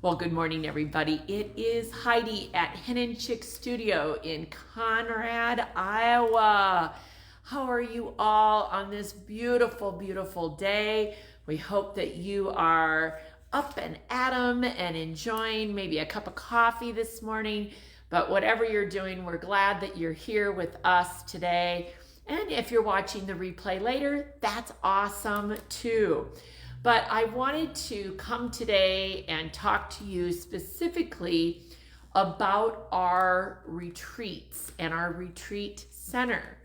Well, good morning, everybody. It is Heidi at Hen Chicks Studio in Conrad, Iowa. How are you all on this beautiful, beautiful day? We hope that you are up and at 'em and enjoying maybe a cup of coffee this morning. But whatever you're doing, we're glad that you're here with us today. And if you're watching the replay later, that's awesome too. But I wanted to come today and talk to you specifically about our retreats and our retreat center.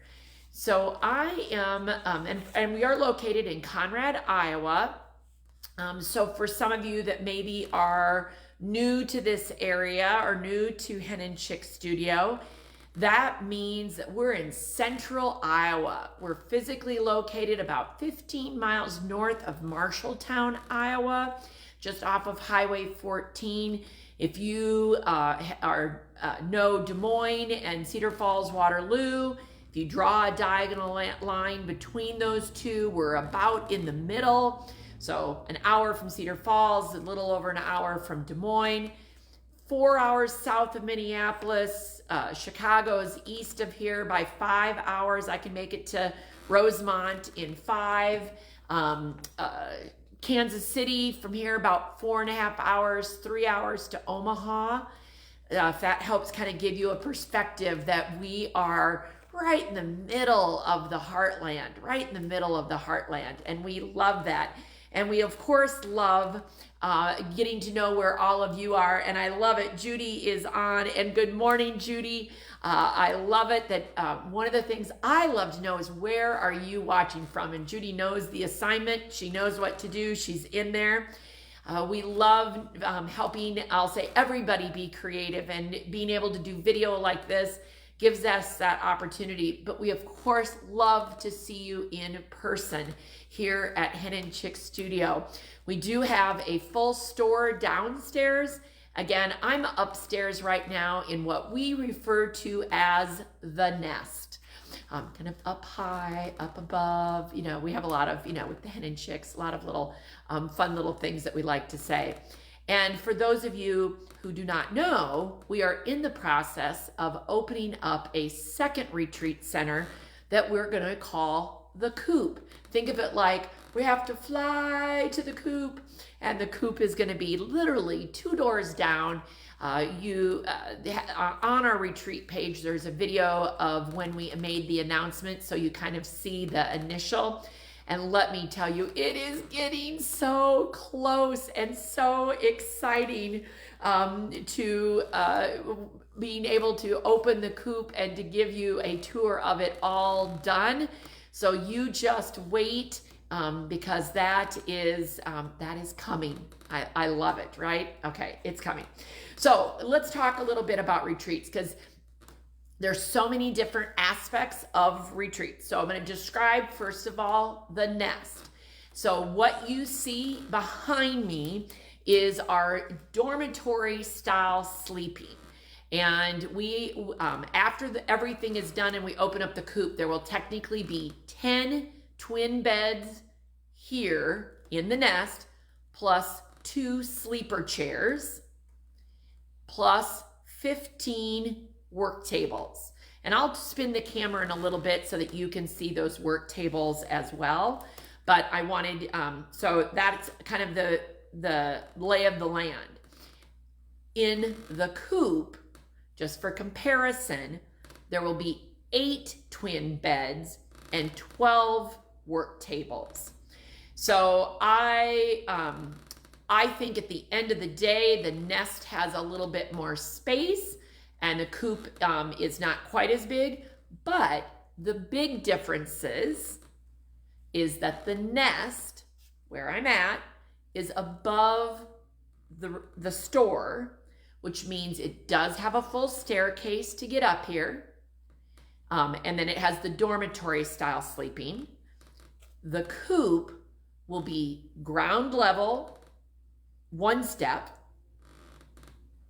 So I am, and we are located in Conrad, Iowa. So for some of you that maybe are new to this area or new to Hen Chicks Studio, that means that we're in central Iowa. We're physically located about 15 miles north of Marshalltown, Iowa, just off of Highway 14. If you know Des Moines and Cedar Falls, Waterloo, if you draw a diagonal line between those two, we're about in the middle. So an hour from Cedar Falls, a little over an hour from Des Moines. 4 hours south of Minneapolis. Chicago is east of here by 5 hours. I can make it to Rosemont in 5. Kansas City from here about 4.5 hours, 3 hours to Omaha. If that helps kind of give you a perspective that we are right in the middle of the heartland, right in the middle of the heartland. And we love that. And we, of course, love getting to know where all of you are. And I love it. Judy is on. And good morning, Judy. I love it that one of the things I love to know is where are you watching from? And Judy knows the assignment. She knows what to do. She's in there. We love helping, I'll say, everybody be creative, and being able to do video like this gives us that opportunity. But we, of course, love to see you in person here at Hen Chicks Studio. We do have a full store downstairs. Again, I'm upstairs right now in what we refer to as the nest. Kind of up high, up above. You know, we have a lot of, with the Hen Chicks, a lot of little fun little things that we like to say. And for those of you who do not know, we are in the process of opening up a second retreat center that we're going to call the Coop. Think of it like we have to fly to the Coop, and the Coop is going to be literally 2 doors down. On our retreat page, there's a video of when we made the announcement, so you kind of see the initial. And let me tell you, it is getting so close and so exciting to being able to open the Coop and to give you a tour of it all done. So you just wait because that is coming. I love it, right? Okay, it's coming. So let's talk a little bit about retreats, because there's so many different aspects of retreats. So I'm going to describe, first of all, the nest. So what you see behind me is our dormitory style sleeping. And we, after everything is done and we open up the Coop, there will technically be 10 twin beds here in the nest, plus 2 sleeper chairs, plus 15 work tables. And I'll spin the camera in a little bit so that you can see those work tables as well. But I wanted, so that's kind of the lay of the land. In the Coop, just for comparison, there will be 8 twin beds and 12 work tables. So I think at the end of the day, the nest has a little bit more space, and the Coop is not quite as big. But the big differences is that the nest, where I'm at, is above the store, which means it does have a full staircase to get up here. And then it has the dormitory style sleeping. The Coop will be ground level, 1 step,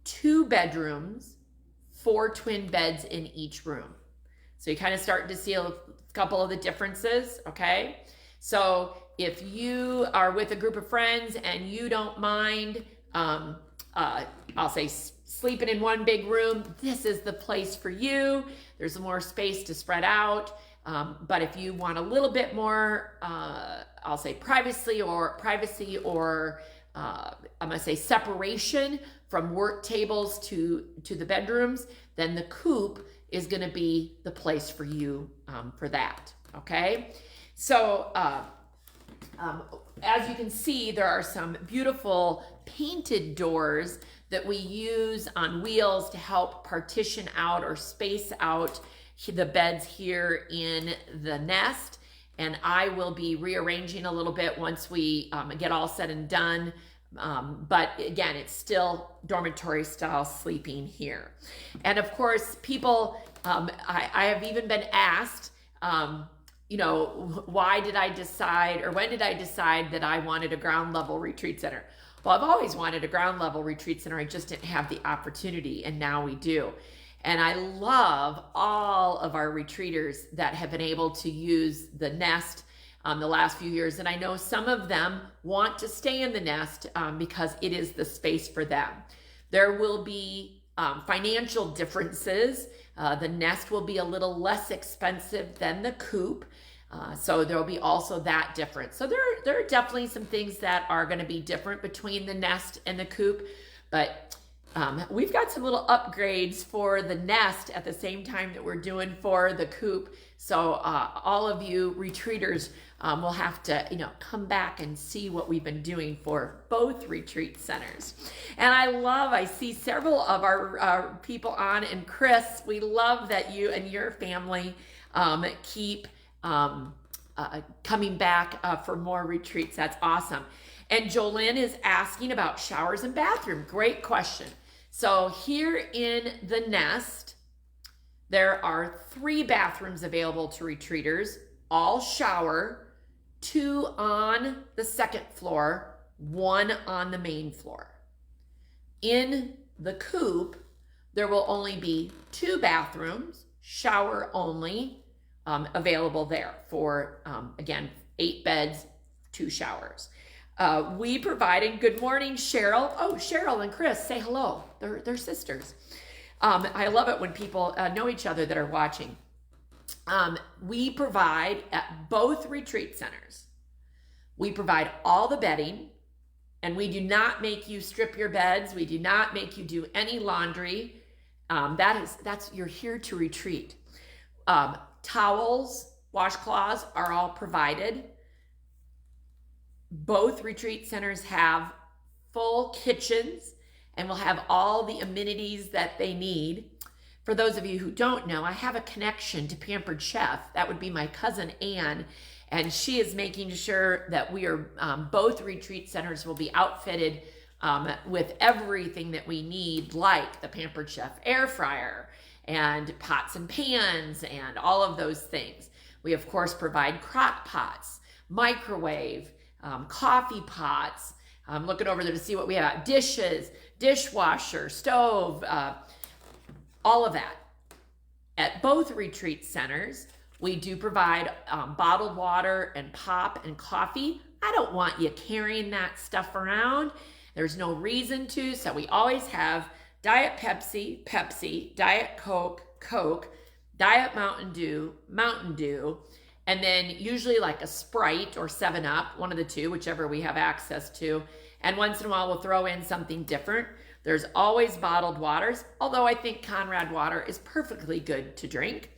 2 bedrooms, 4 twin beds in each room. So you kind of start to see a couple of the differences, okay? So if you are with a group of friends and you don't mind I'll say sleeping in one big room, this is the place for you. There's more space to spread out. But if you want a little bit more, I'll say privacy or I'm gonna say separation from work tables to the bedrooms, then the coop is gonna be the place for you for that, okay? So as you can see, there are some beautiful painted doors that we use on wheels to help partition out or space out the beds here in the nest. And I will be rearranging a little bit once we get all said and done. But again, it's still dormitory style sleeping here. And of course, people, I have even been asked, you know, why did I decide, or when did I decide that I wanted a ground level retreat center? Well, I've always wanted a ground level retreat center. I just didn't have the opportunity, and now we do. And I love all of our retreaters that have been able to use the nest the last few years. And I know some of them want to stay in the nest because it is the space for them. There will be financial differences. The nest will be a little less expensive than the coop. So there'll be also that difference. So there are definitely some things that are going to be different between the nest and the coop, but we've got some little upgrades for the nest at the same time that we're doing for the coop. So all of you retreaters will have to, you know, come back and see what we've been doing for both retreat centers. And I see several of our people on, and Chris, we love that you and your family keep coming back for more retreats. That's awesome. And Jolynn is asking about showers and bathroom. Great question. So here in the nest, there are 3 bathrooms available to retreaters, all shower, 2 on the second floor, 1 on the main floor. In the coop, there will only be 2 bathrooms, shower only, available there for, again, 8 beds, 2 showers. We provide, and good morning, Cheryl. Oh, Cheryl and Chris, say hello. They're sisters. I love it when people know each other that are watching. We provide at both retreat centers. We provide all the bedding, and we do not make you strip your beds. We do not make you do any laundry. That's you're here to retreat. Towels, washcloths are all provided. Both retreat centers have full kitchens and will have all the amenities that they need. For those of you who don't know, I have a connection to Pampered Chef. That would be my cousin Ann, and she is making sure that we are both retreat centers will be outfitted with everything that we need, like the Pampered Chef air fryer and pots and pans and all of those things. We of course provide crock pots, microwave, coffee pots. I'm looking over there to see what we have. Dishes, dishwasher, stove, all of that. At both retreat centers, we do provide bottled water and pop and coffee. I don't want you carrying that stuff around. There's no reason to, so we always have Diet Pepsi, Pepsi, Diet Coke, Coke, Diet Mountain Dew, and then usually like a Sprite or 7-Up, one of the two, whichever we have access to. And once in a while, we'll throw in something different. There's always bottled waters, although I think Conrad water is perfectly good to drink.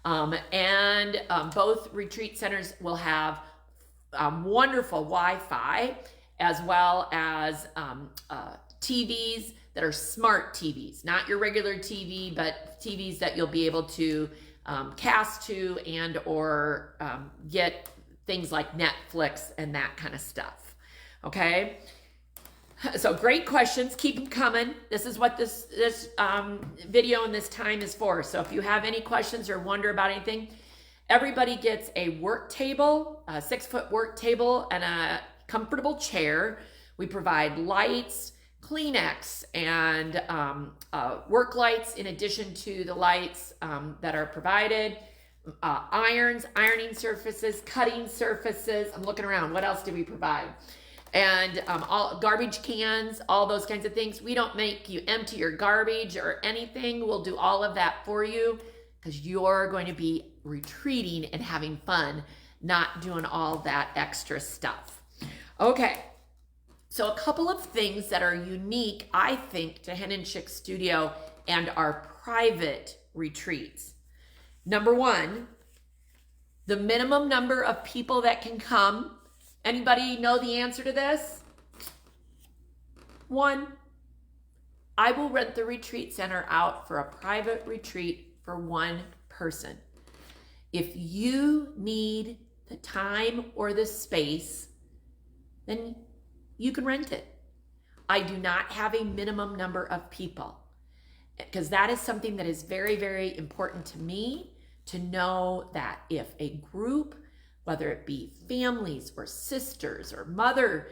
Both retreat centers will have wonderful Wi-Fi, as well as TVs that are smart TVs, not your regular TV, but TVs that you'll be able to cast to and or get things like Netflix and that kind of stuff. Okay, so great questions. Keep them coming. This is what this video and this time is for. So if you have any questions or wonder about anything, everybody gets a work table, a 6-foot work table, and a comfortable chair. We provide lights, Kleenex, and work lights in addition to the lights that are provided. Irons, ironing surfaces, cutting surfaces. I'm looking around. What else do we provide? and all garbage cans, all those kinds of things. We don't make you empty your garbage or anything. We'll do all of that for you because you're going to be retreating and having fun, not doing all that extra stuff. Okay, so a couple of things that are unique, I think, to Hen Chicks Studio and our private retreats. Number one, the minimum number of people that can come. Anybody know the answer to this? 1. I will rent the retreat center out for a private retreat for 1 person. If you need the time or the space, then you can rent it. I do not have a minimum number of people because that is something that is very, very important to me, to know that if a group, whether it be families or sisters or mother,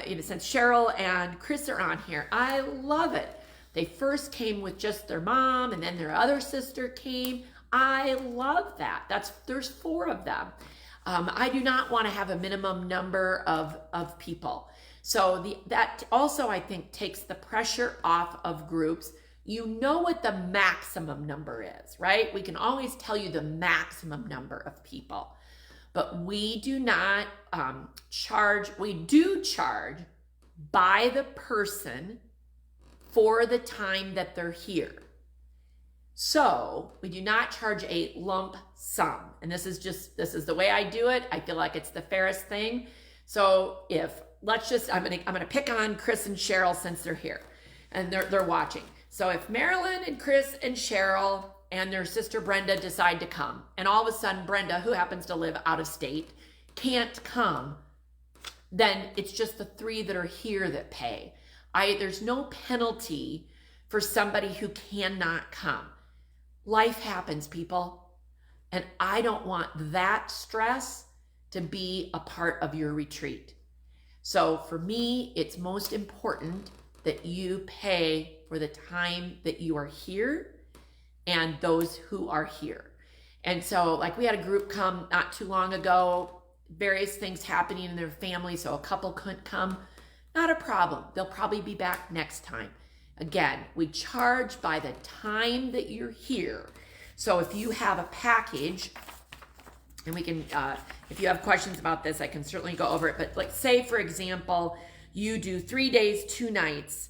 in a sense, Cheryl and Chris are on here. I love it. They first came with just their mom and then their other sister came. I love that. There's 4 of them. I do not want to have a minimum number of people. So that also, I think, takes the pressure off of groups. You know what the maximum number is, right? We can always tell you the maximum number of people, but we do not charge. We do charge by the person for the time that they're here. So we do not charge a lump sum. And this is the way I do it. I feel like it's the fairest thing. So I'm gonna pick on Chris and Cheryl since they're here and they're watching. So if Marilyn and Chris and Cheryl and their sister Brenda decide to come, and all of a sudden Brenda, who happens to live out of state, can't come, then it's just the 3 that are here that pay. There's no penalty for somebody who cannot come. Life happens, people, and I don't want that stress to be a part of your retreat. So for me, it's most important that you pay for the time that you are here and those who are here. And so, like, we had a group come not too long ago, various things happening in their family, so a couple couldn't come. Not a problem. They'll probably be back next time. Again, we charge by the time that you're here. So if you have a package, and we can, if you have questions about this, I can certainly go over it. But like, say, for example, you do 3 days, 2 nights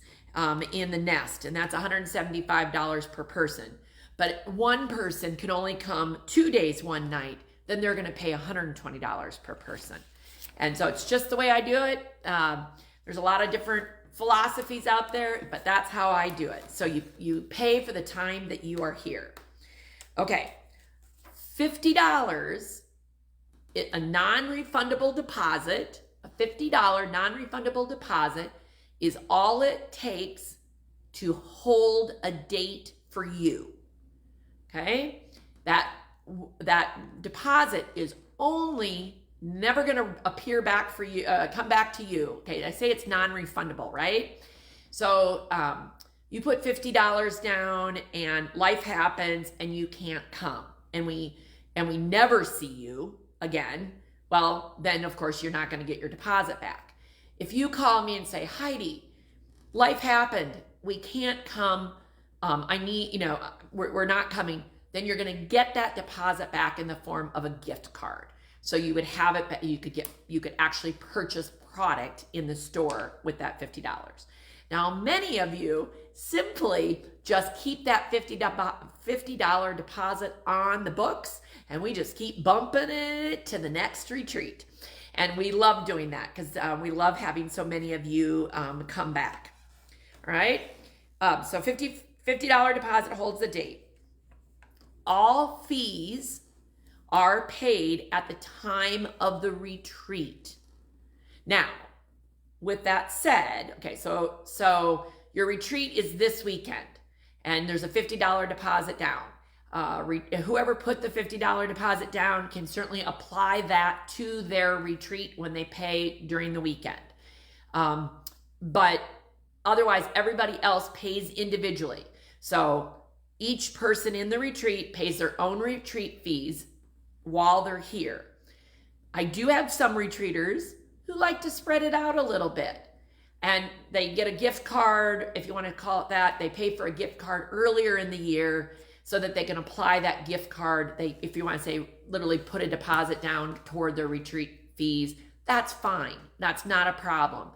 in the nest, and that's $175 per person. But one person can only come 2 days, 1 night, then they're gonna pay $120 per person. And so it's just the way I do it. There's a lot of different philosophies out there, but that's how I do it. So you pay for the time that you are here. Okay, $50, a non-refundable deposit, a $50 non-refundable deposit is all it takes to hold a date for you. Okay, that deposit is only never going to appear back for you, come back to you. Okay, I say it's non-refundable, right? So you put $50 down and life happens and you can't come, and we never see you again. Well, then of course you're not going to get your deposit back. If you call me and say, Heidi, life happened, we can't come, I need, we're not coming, then you're going to get that deposit back in the form of a gift card. So you would have it, you could actually purchase product in the store with that $50. Now, many of you simply just keep that $50 deposit on the books, and we just keep bumping it to the next retreat. And we love doing that because we love having so many of you come back. All right. So $50 deposit holds the date. All fees are paid at the time of the retreat. Now, with that said, okay, so your retreat is this weekend, and there's a $50 deposit down. Whoever put the $50 deposit down can certainly apply that to their retreat when they pay during the weekend. But otherwise, everybody else pays individually. So each person in the retreat pays their own retreat fees while they're here. I do have some retreaters who like to spread it out a little bit. And they get a gift card, if you want to call it that. They pay for a gift card earlier in the year so that they can apply that gift card. If you want to say, literally put a deposit down toward their retreat fees, that's fine. That's not a problem.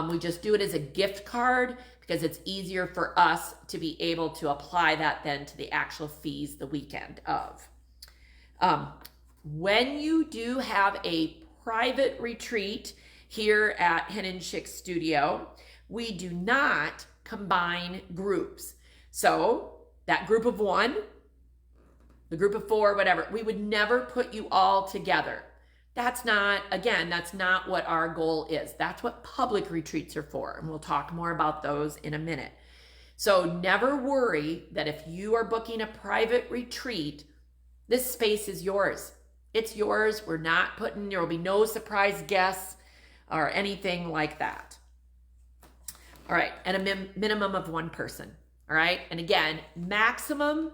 We just do it as a gift card because it's easier for us to be able to apply that then to the actual fees the weekend of. When you do have a private retreat here at Hen Chicks Studio, we do not combine groups. So that group of 1, the group of 4, whatever, we would never put you all together. That's not what our goal is. That's what public retreats are for. And we'll talk more about those in a minute. So never worry that if you are booking a private retreat, this space is yours. It's yours. There will be no surprise guests or anything like that. All right, and a minimum of 1 person. All right, and again, maximum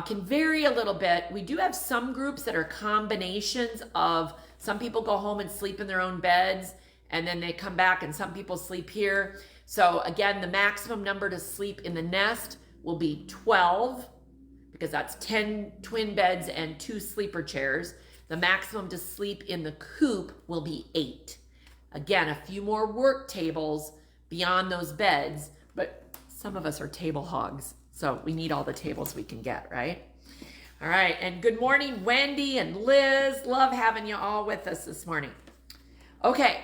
can vary a little bit. We do have some groups that are combinations of some people go home and sleep in their own beds, and then they come back and some people sleep here. So again, the maximum number to sleep in the nest will be 12, because that's 10 twin beds and 2 sleeper chairs. The maximum to sleep in the coop will be 8. Again, a few more work tables beyond those beds, but some of us are table hogs, so we need all the tables we can get, right? All right, and good morning, Wendy and Liz. Love having you all with us this morning. Okay,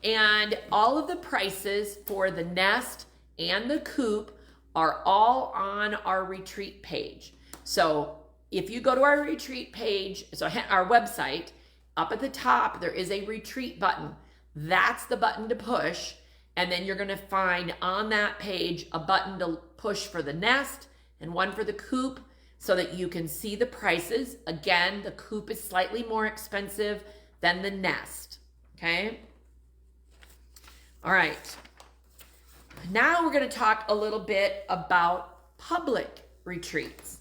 and all of the prices for the nest and the coop are all on our retreat page. So if you go to our retreat page, so our website, up at the top, there is a retreat button. That's the button to push. And then you're going to find on that page a button to push for the nest and one for the coop so that you can see the prices. Again, the coop is slightly more expensive than the nest. Okay. All right. Now we're going to talk a little bit about public retreats.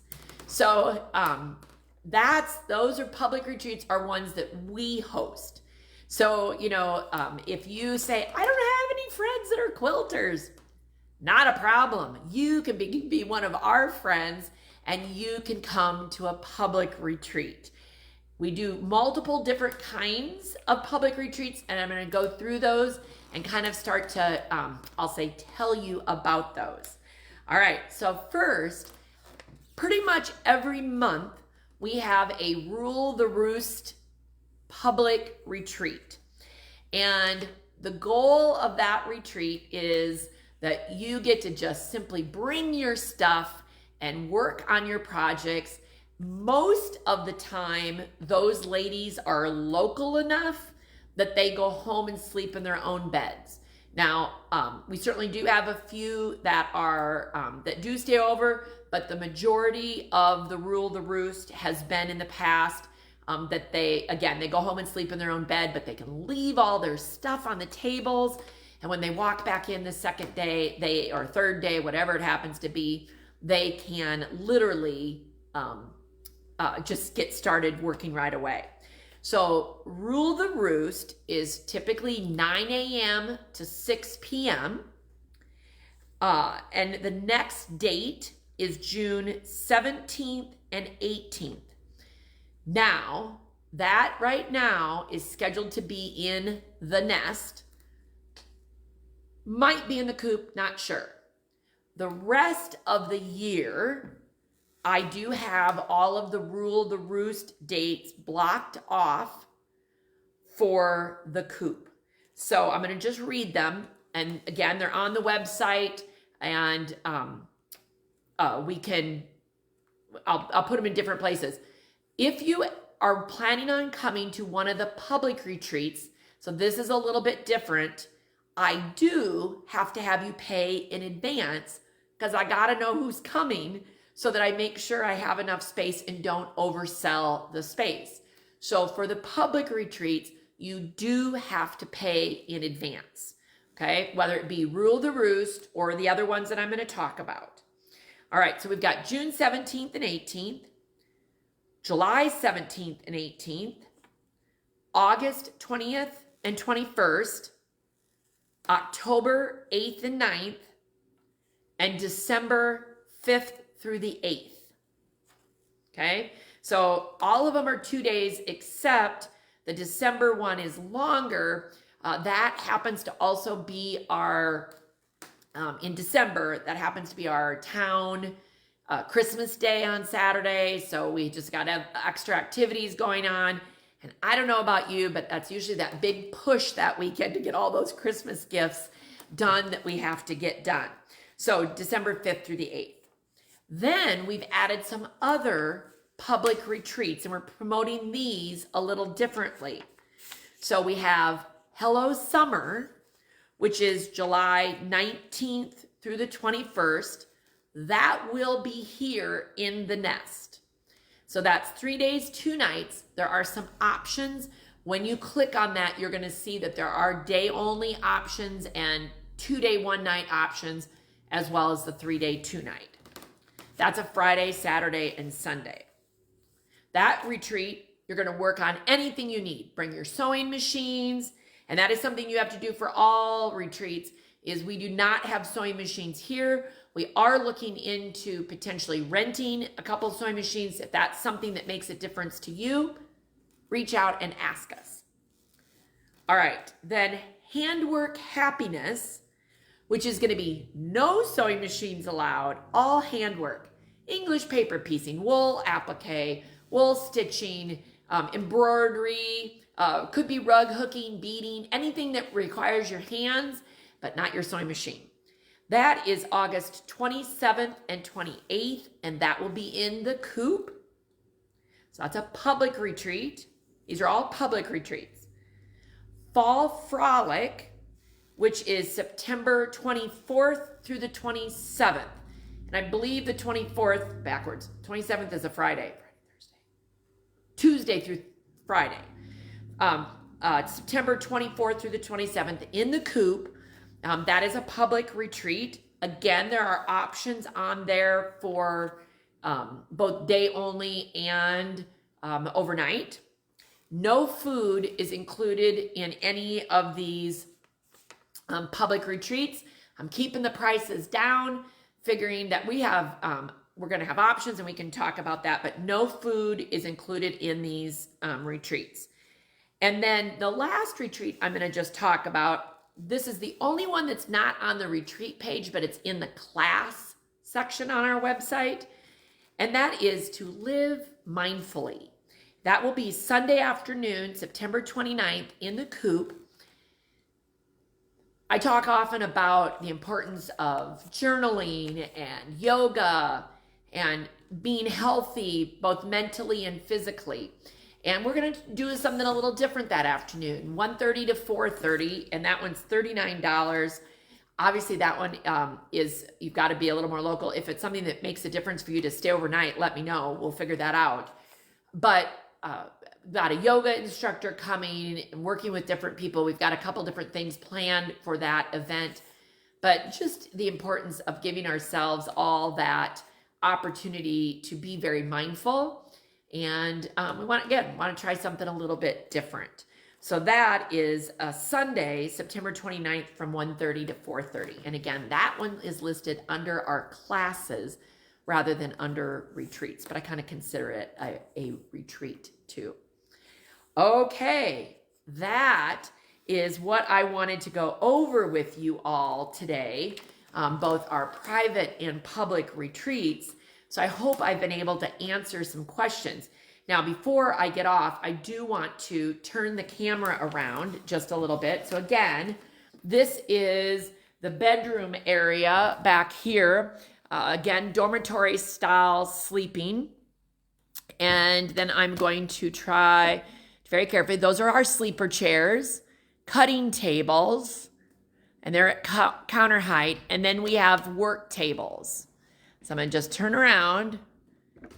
So those are public retreats are ones that we host. So, if you say, I don't have any friends that are quilters, not a problem. You can be one of our friends and you can come to a public retreat. We do multiple different kinds of public retreats, and I'm going to go through those and kind of start to, tell you about those. All right, so first, pretty much every month, we have a Rule the Roost public retreat. And the goal of that retreat is that you get to just simply bring your stuff and work on your projects. Most of the time, those ladies are local enough that they go home and sleep in their own beds. Now, we certainly do have a few that are that do stay over, but the majority of the Rule the Roost has been in the past that they go home and sleep in their own bed, but they can leave all their stuff on the tables. And when they walk back in the second day, or third day, whatever it happens to be, they can literally just get started working right away. So Rule the Roost is typically 9 a.m. to 6 p.m. And the next date is June 17th and 18th. Now, that right now is scheduled to be in the nest. Might be in the coop, not sure. The rest of the year, I do have all of the Rule the Roost dates blocked off for the coop. So I'm going to just read them. And again, they're on the website, and I'll put them in different places. If you are planning on coming to one of the public retreats, so this is a little bit different, I do have to have you pay in advance because I got to know who's coming so that I make sure I have enough space and don't oversell the space. So for the public retreats, you do have to pay in advance, okay? Whether it be Rule the Roost or the other ones that I'm going to talk about. All right, so we've got June 17th and 18th, July 17th and 18th, August 20th and 21st, October 8th and 9th, and December 5th through the 8th. Okay, so all of them are 2 days, except the December one is longer. That happens to also be our, in December, that happens to be our town Christmas Day on Saturday. So we just got to have extra activities going on. And I don't know about you, but that's usually that big push that weekend to get all those Christmas gifts done that we have to get done. So December 5th through the 8th. Then we've added some other public retreats, and we're promoting these a little differently. So we have Hello Summer, which is July 19th through the 21st. That will be here in the nest. So that's 3 days, 2 nights. There are some options. When you click on that, you're going to see that there are day-only options and 2-day, 1-night options, as well as the 3-day, 2-night. That's a Friday, Saturday, and Sunday. That retreat, you're going to work on anything you need. Bring your sewing machines, and that is something you have to do for all retreats, is we do not have sewing machines here. We are looking into potentially renting a couple of sewing machines. If that's something that makes a difference to you, reach out and ask us. All right, then Handwork Happiness, which is going to be no sewing machines allowed, all handwork, English paper piecing, wool applique, wool stitching, embroidery, could be rug hooking, beading, anything that requires your hands, but not your sewing machine. That is August 27th and 28th, and that will be in the Coop. So that's a public retreat. These are all public retreats. Fall Frolic, which is September 24th through the 27th. And I believe the 24th, backwards, 27th is a Friday. Tuesday through Friday. September 24th through the 27th in the Coop. That is a public retreat. Again, there are options on there for both day only and overnight. No food is included in any of these public retreats. I'm keeping the prices down, figuring that we're going to have options and we can talk about that, but no food is included in these retreats. And then the last retreat I'm going to just talk about, this is the only one that's not on the retreat page, but it's in the class section on our website. And that is to live mindfully. That will be Sunday afternoon, September 29th in the Coop. I talk often about the importance of journaling and yoga and being healthy, both mentally and physically. And we're going to do something a little different that afternoon, 1:30 to 4:30, and that one's $39. Obviously, that one you've got to be a little more local. If it's something that makes a difference for you to stay overnight, let me know. We'll figure that out. But got a yoga instructor coming and working with different people. We've got a couple different things planned for that event. But just the importance of giving ourselves all that opportunity to be very mindful. And we want to try something a little bit different. So that is a Sunday, September 29th from 1:30 to 4:30. And again, that one is listed under our classes rather than under retreats, but I kind of consider it a retreat too. Okay, that is what I wanted to go over with you all today, both our private and public retreats. So I hope I've been able to answer some questions. Now, before I get off, I do want to turn the camera around just a little bit. So again, this is the bedroom area back here. Again, dormitory style sleeping. And then I'm going to try very carefully. Those are our sleeper chairs, cutting tables, and they're at counter height. And then we have work tables. So I'm going to just turn around,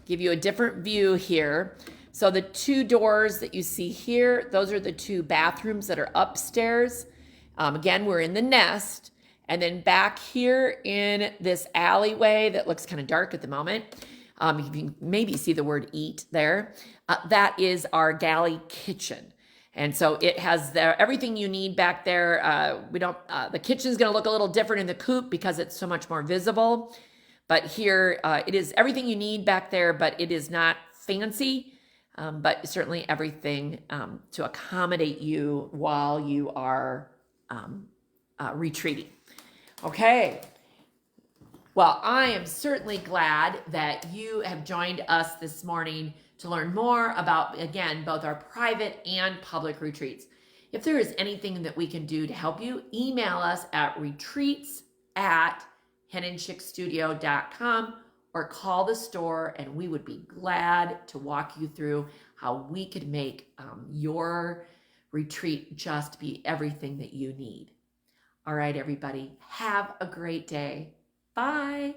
give you a different view here. So the 2 doors that you see here, those are the 2 bathrooms that are upstairs. Again, we're in the nest. And then back here in this alleyway that looks kind of dark at the moment, you can maybe see the word eat there. That is our galley kitchen. And so it has everything you need back there. The kitchen's gonna look a little different in the coop because it's so much more visible. But here, it is everything you need back there, but it is not fancy, but certainly everything to accommodate you while you are retreating. Okay. Well, I am certainly glad that you have joined us this morning to learn more about, again, both our private and public retreats. If there is anything that we can do to help you, email us at retreats@henandchicksstudio.com or call the store, and we would be glad to walk you through how we could make your retreat just be everything that you need. All right, everybody, have a great day. Bye.